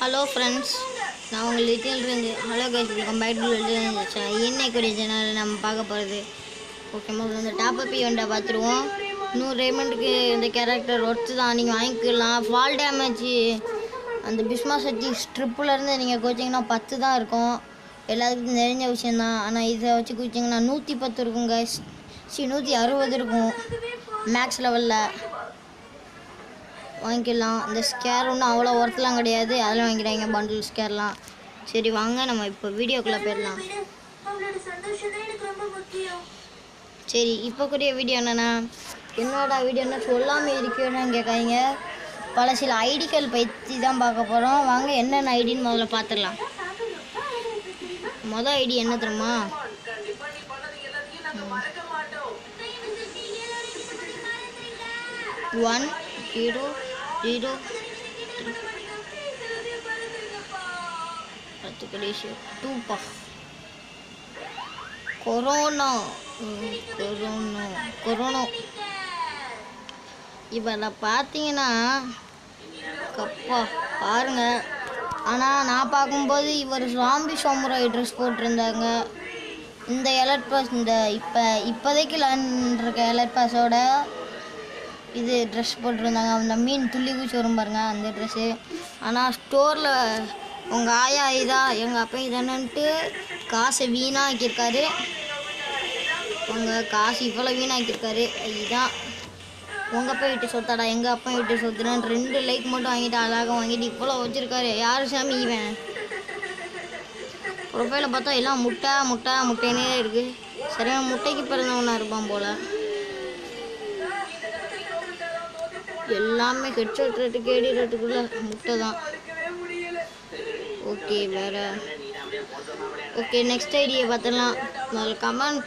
Hello friends, நான் உங்கள் லிட்டில்ருந்து. Hello guys, welcome back to little. இன்னைக்குரிய சேனல் நம்ம பார்க்க போகிறது ஓகே. முதல்ல இந்த டாப்அப் ஈவெண்ட்டை பார்த்துருவோம். 100 டைமண்டுக்கு இந்த கேரக்டர் ஒர்த்து தான், நீங்கள் வாங்கிக்கலாம். ஃபால் டேமேஜ் அந்த பிஸ்மா சக்தி ஸ்ட்ரிப்புலேருந்து நீங்கள் கோச்சிங்கன்னா 10 தான் இருக்கும். எல்லாத்துக்கும் தெரிஞ்ச விஷயந்தான். ஆனால் இதை வச்சு குச்சிங்கன்னா 110 இருக்கும் கைஸ். 160 இருக்கும் மேக்ஸ் லெவலில். வாங்கிக்கலாம். இந்த ஸ்கேர் ஒன்றும் அவ்வளோ ஒர்த்லாம் கிடையாது, அதெல்லாம் வாங்கிக்கிறாங்க பண்டில் ஸ்கேர்லாம். சரி வாங்க நம்ம இப்போ வீடியோக்குள்ளே போயிடலாம். சரி, இப்போ கூடிய வீடியோ என்னோட வீடியோன்னா சொல்லாமல் இருக்கேன்னு கேட்காங்க. பல சில ஐடிகள் பற்றி தான் பார்க்க போகிறோம். வாங்க என்னென்ன ஐடின்னு முதல்ல பார்த்துடலாம். மொதல் ஐடி என்ன தெரியுமா? 1-0-0 2 கொரோனா. இப்போ நான் பார்த்தீங்கன்னா கப்பா பாருங்க. ஆனால் நான் பார்க்கும்போது இவர் ஜாம்பி சாமுராய் ட்ரெஸ் போட்டிருந்தாங்க. இந்த எலர்ட் பாஸ், இந்த இப்போதைக்கு இருக்க எலர்ட் பாஸோட இது ட்ரெஸ் போட்டிருந்தாங்க. அந்த மீன் துள்ளி பூச்சி வரும் பாருங்க, அந்த ட்ரெஸ்ஸு. ஆனால் ஸ்டோரில் உங்கள் ஆயா இதான் எங்கள் அப்பா இதானன்ட்டு காசை வீணாக்கியிருக்காரு. உங்கள் காசு இவ்வளோ வீணாக்கியிருக்காரு. இதுதான் உங்கள் அப்பா வீட்டு சொத்தாடா, எங்கள் அப்பா வீட்டு சொத்துனான்னு 2 லைக் மட்டும் வாங்கிட்டு அழகாக வாங்கிட்டு இவ்வளோ வச்சுருக்காரு. யார் சாமி இவன்? ப்ரொஃபைலை பார்த்தா எல்லாம் முட்டைன்னே இருக்குது. சரியான முட்டைக்கு பிறந்தவனா இருப்பான் போல். எல்லாமே ஹெட்ஷாட் ரேட்டு கேடி ரேட்டுக்குள்ள முட்டை தான். ஓகே வேறு. ஓகே நெக்ஸ்ட் ஐடியை பார்த்துடலாம். முதல்ல கமெண்ட்,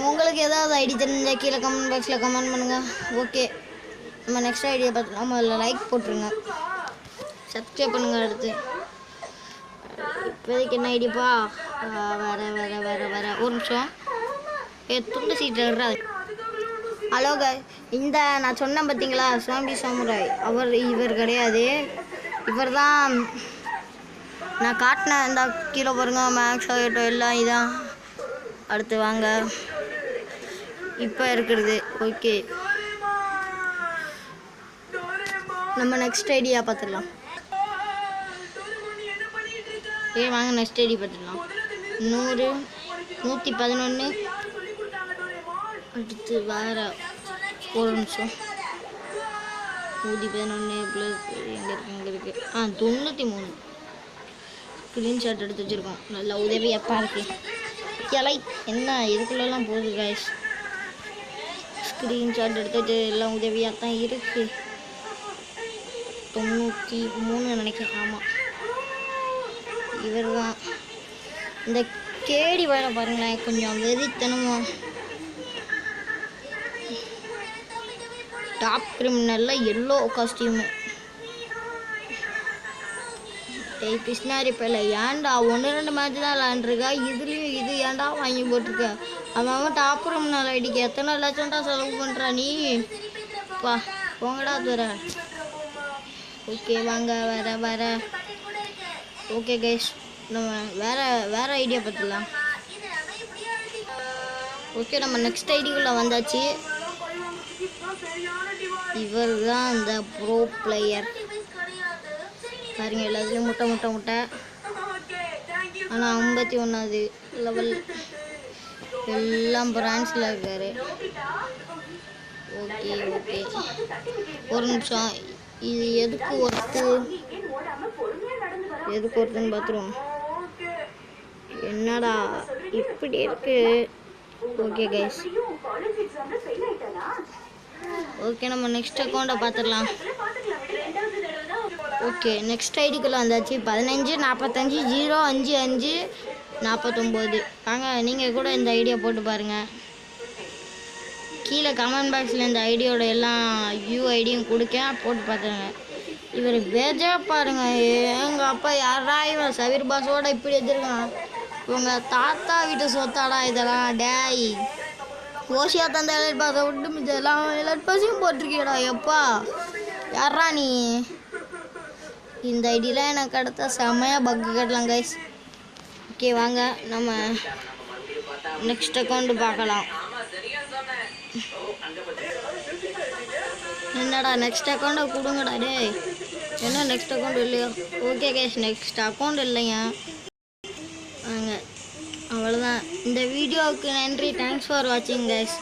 உங்களுக்கு ஏதாவது ஐடி தெரிஞ்ச கீழே கமெண்ட் பாக்ஸில் கமெண்ட் பண்ணுங்கள். ஓகே நம்ம நெக்ஸ்ட் ஐடியை பார்த்துலாம். முதல்ல லைக் போட்டுருங்க, சப்ஸ்கிரைப் பண்ணுங்கள். அடுத்து இப்போதைக்கு என்ன ஐடியாப்பா? வேறு ஒரு நிமிஷம். துண்டு சீட்டு வர்றாது. ஹலோ காய், இந்த நான் சொன்னேன் பார்த்தீங்களா ஜாம்பி சாமுராய், இவர் கிடையாது. இவர் தான் நான் காட்டினேன். இந்த கீழே பாருங்க, மேக்ஸ் ஆகிட்டோ எல்லாம் இதான். அடுத்து வாங்க இப்போ இருக்கிறது. ஓகே நம்ம நெக்ஸ்ட் ஐடியா பார்த்துடலாம். வாங்க நெக்ஸ்ட் ஐடி பார்த்துடலாம். 100 111. அடுத்து வேறு ஒரு நிமிஷம். 111 ப்ளஸ் எங்கே இருக்குது 93 ஸ்க்ரீன்ஷாட் எடுத்து வச்சுருக்கோம். நல்லா உதவியப்பா இருக்குது. கிளை என்ன இதுக்குள்ளெல்லாம் போகுது கைஸ். ஸ்க்ரீன்ஷாட் எடுத்து வச்சு எல்லாம் உதவியாக தான் இருக்குது. 93 நினைக்கிறேன். ஆமாம் இவர் தான். இந்த கேடி வேலை பாருங்களேன், கொஞ்சம் வெறித்தனமாக. டாப் கிரிமினலில் எல்லோ காஸ்டியூமு. பிஸ்னாரி பையில ஏன்டா 1-2 மேட்ச் தான் விளாண்டுருக்கா, இதுலேயும் இது ஏன்டா வாங்கி போட்டிருக்க? அவன் டாப் கிரிமினல் ஐடிக்கு எத்தனை லட்சம்டா செலவு பண்ணுறா நீ? பா போங்கடா தூர. ஓகே வாங்க வேறு. ஓகே கைஸ், நம்ம வேறு ஐடியா பார்த்துக்கலாம். ஓகே நம்ம நெக்ஸ்ட் ஐடிக்குள்ளே வந்தாச்சு. இவர் தான் இந்த ப்ரோ பிளேயர் பாருங்க. எல்லாத்துலேயும் முட்டை. ஆனால் 51வது லெவல் எல்லாம் பிரான்ஸில் இருக்கார். ஓகே ஒரு நிமிஷம். இது எதுக்கு ஒருத்தன்னு பார்த்துருவோம். என்னடா இப்படி இருக்கு? ஓகே கைஸ், ஓகே நம்ம நெக்ஸ்ட் அக்கௌண்ட்டை பார்த்துடலாம். ஓகே நெக்ஸ்ட் ஐடிக்குள்ளே வந்தாச்சு. 15 45 055 49. வாங்க நீங்கள் கூட இந்த ஐடியா போட்டு பாருங்கள். கீழே கமெண்ட் பாக்ஸில் இந்த ஐடியோட எல்லாம் ஐடியும் கொடுக்கேன், போட்டு பார்த்துருங்க. இவர் பேஜா பாருங்க. எங்கள் அப்பா யாரா இவன் சவீர் பாஸோட இப்படி வச்சுருக்கான்? உங்கள் தாத்தா வீட்டு சொத்தாடா இதெல்லாம். டேய் ஓசியா தந்த எலர்ட் பாஸை விட்டு மிச்சம் எல்லாம் எலர்ட் பாஸையும் போட்டிருக்கீடா. எப்பா யாரா நீ? இந்த ஐடியில் எனக்கு அடுத்த செம்மையாக பக்கு கட்டலாம் கைஸ். ஓகே வாங்க நம்ம நெக்ஸ்ட் அக்கௌண்ட் பார்க்கலாம். என்னடா நெக்ஸ்ட் அக்கௌண்ட்டை கொடுங்கடா டேய். என்ன நெக்ஸ்ட் அக்கௌண்ட் இல்லையா? ஓகே கைஸ், நெக்ஸ்ட் அக்கௌண்ட் இல்லைங்க. வாங்க அவ்வளோதான். இந்த வீடியோவுக்கு நன்றி. தேங்க்ஸ் ஃபார் வாட்சிங் கைஸ்.